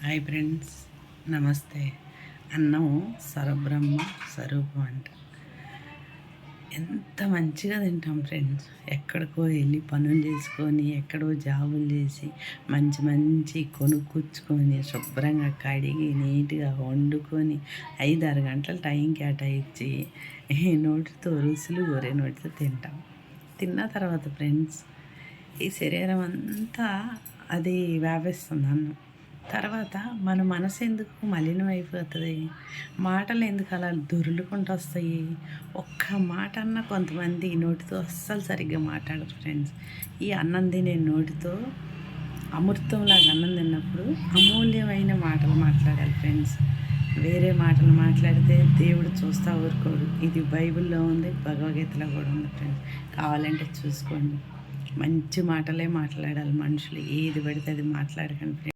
Hi friends, నమస్తే. అన్నం సరబ్రహ్మ స్వరూపం అంట. ఎంత మంచిగా తింటాం ఫ్రెండ్స్. ఎక్కడికో వెళ్ళి పనులు చేసుకొని, ఎక్కడో జాబులు చేసి, మంచి మంచి కొనుక్కొచ్చుకొని, శుభ్రంగా కడిగి నీట్గా వండుకొని 5-6 గంటల టైం కేటాయించి నోటితో రుసులు కోరే నోటితో తింటాం. తిన్న తర్వాత ఫ్రెండ్స్, ఈ శరీరం అంతా అది వ్యాపిస్తుంది అన్నం. తర్వాత మన మనసు ఎందుకు మలినం అయిపోతుంది, మాటలు ఎందుకు అలా దొర్లుకుంటూ వస్తాయి. ఒక్క మాట అన్న కొంతమంది నోటితో అస్సలు సరిగ్గా మాట్లాడరు ఫ్రెండ్స్. ఈ అన్నం తినే నోటితో అమృతంలాగా అన్నం తిన్నప్పుడు అమూల్యమైన మాటలు మాట్లాడాలి ఫ్రెండ్స్. వేరే మాటలు మాట్లాడితే దేవుడు చూస్తా ఊరుకోడు. ఇది బైబిల్లో ఉంది, భగవద్గీతలో కూడా ఉంది ఫ్రెండ్స్. కావాలంటే చూసుకోండి. మంచి మాటలే మాట్లాడాలి మనుషులు. ఏది పడితే అది మాట్లాడకండి ఫ్రెండ్స్.